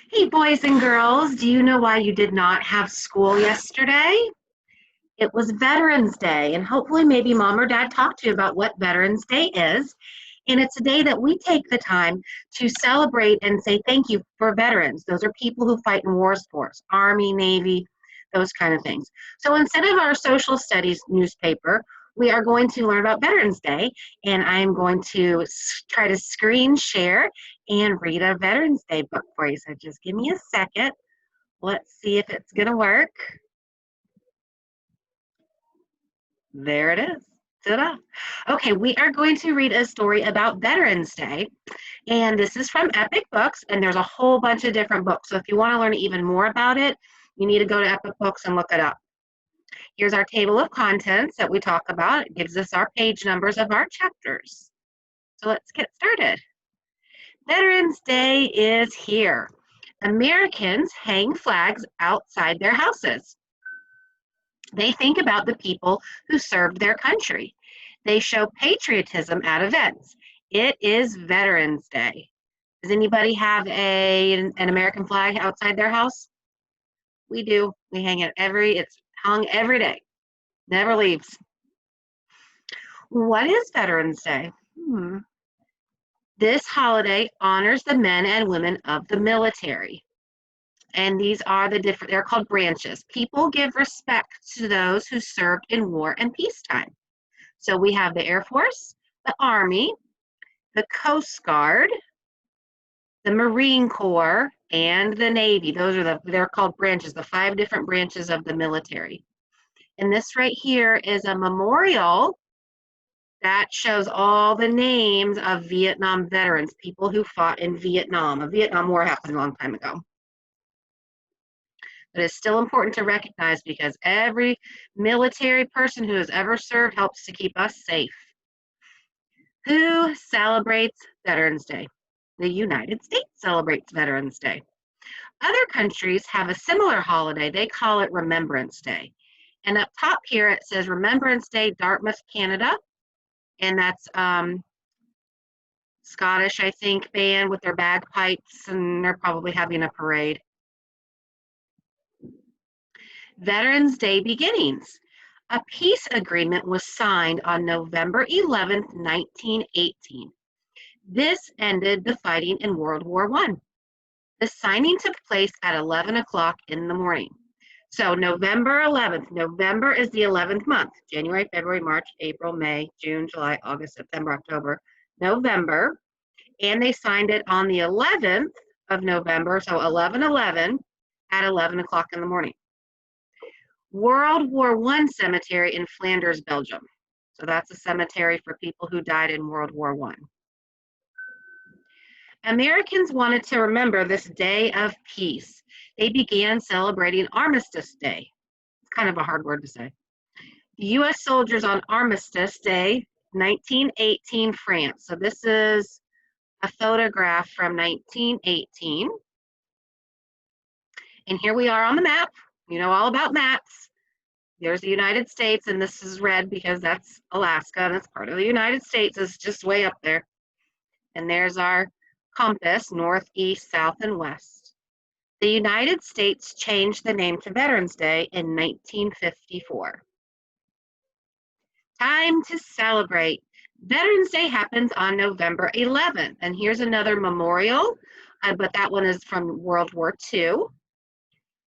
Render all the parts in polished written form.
Hey, boys and girls, do you know why you did not have school yesterday? It was Veterans Day, and hopefully, maybe mom or dad talked to you about what Veterans Day is. And it's a day that we take the time to celebrate and say thank you for veterans. Those are people who fight in wars for us, Army, Navy, those kind of things. So instead of our social studies newspaper, we are going to learn about Veterans Day, and I am going to try to screen share and read a Veterans Day book for you. So just give me a second. Let's see if it's going to work. There it is. Ta-da. Okay, we are going to read a story about Veterans Day, and this is from Epic Books, and there's a whole bunch of different books. So if you want to learn even more about it, you need to go to Epic Books and look it up. Here's our table of contents that we talk about. It gives us our page numbers of our chapters. So let's get started. Veterans Day is here. Americans hang flags outside their houses. They think about the people who served their country. They show patriotism at events. It is Veterans Day. Does anybody have an American flag outside their house? We do. We hang it it's hung every day. Never leaves. What is Veterans Day? This holiday honors the men and women of the military. And these are they're called branches. People give respect to those who served in war and peacetime. So we have the Air Force, the Army, the Coast Guard, the Marine Corps, and the Navy. They're called branches, the 5 different branches of the military. And this right here is a memorial that shows all the names of Vietnam veterans, people who fought in Vietnam. The Vietnam War happened a long time ago. But it's still important to recognize because every military person who has ever served helps to keep us safe. Who celebrates Veterans Day? The United States celebrates Veterans Day. Other countries have a similar holiday. They call it Remembrance Day. And up top here it says Remembrance Day, Dartmouth, Canada. And that's Scottish, I think, band with their bagpipes, and they're probably having a parade. Veterans Day beginnings. A peace agreement was signed on November 11th, 1918. This ended the fighting in World War I. The signing took place at 11 o'clock in the morning. So November 11th, November is the 11th month. January, February, March, April, May, June, July, August, September, October, November. And they signed it on the 11th of November, so 11/11 at 11 o'clock in the morning. World War I cemetery in Flanders, Belgium. So that's a cemetery for people who died in World War I. Americans wanted to remember this day of peace. They began celebrating Armistice Day. It's kind of a hard word to say. U.S. soldiers on Armistice Day, 1918, France. So this is a photograph from 1918. And here we are on the map. You know all about maps. There's the United States, and this is red because that's Alaska, and it's part of the United States. It's just way up there. And there's our compass, north, east, south, and west. The United States changed the name to Veterans Day in 1954. Time to celebrate. Veterans Day happens on November 11th, and here's another memorial, but that one is from World War II.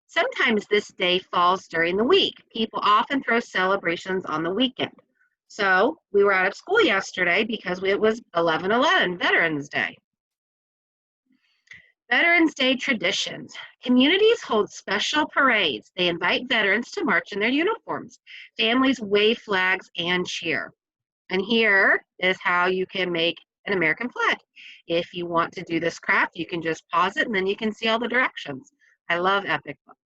Sometimes this day falls during the week. People often throw celebrations on the weekend. So we were out of school yesterday because it was 11/11, Veterans Day. Veterans Day traditions. Communities hold special parades. They invite veterans to march in their uniforms. Families wave flags and cheer. And here is how you can make an American flag. If you want to do this craft, you can just pause it and then you can see all the directions. I love Epic Books.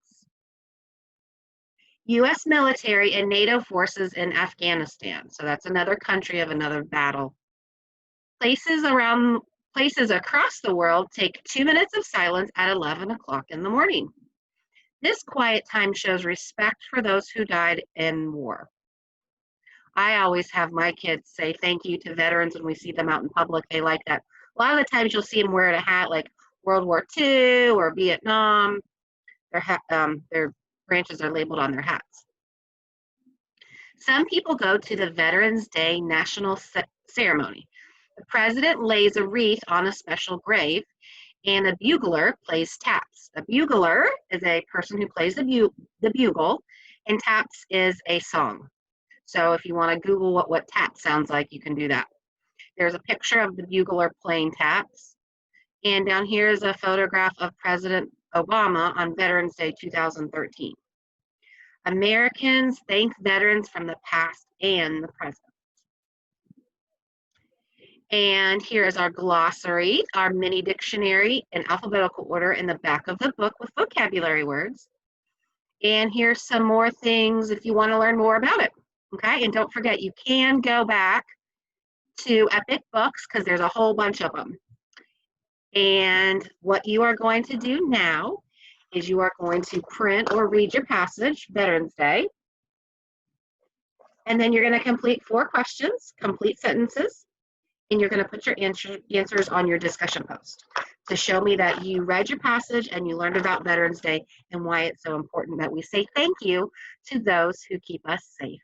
U.S. military and NATO forces in Afghanistan. So that's another country of another battle. Places across the world take 2 minutes of silence at 11 o'clock in the morning. This quiet time shows respect for those who died in war. I always have my kids say thank you to veterans when we see them out in public. They like that. A lot of the times you'll see them wearing a hat like World War II or Vietnam. Their branches are labeled on their hats. Some people go to the Veterans Day National Ceremony. The president lays a wreath on a special grave, and a bugler plays taps. A bugler is a person who plays the bugle, and taps is a song. So if you want to Google what tap sounds like, you can do that. There's a picture of the bugler playing taps. And down here is a photograph of President Obama on Veterans Day 2013. Americans thank veterans from the past and the present. And here is our glossary, our mini dictionary in alphabetical order in the back of the book with vocabulary words. And here's some more things if you want to learn more about it. Okay, and don't forget, you can go back to Epic Books because there's a whole bunch of them. And what you are going to do now is you are going to print or read your passage, Veterans Day. And then you're going to complete 4 questions, complete sentences, and you're going to put your answers on your discussion post to show me that you read your passage and you learned about Veterans Day and why it's so important that we say thank you to those who keep us safe.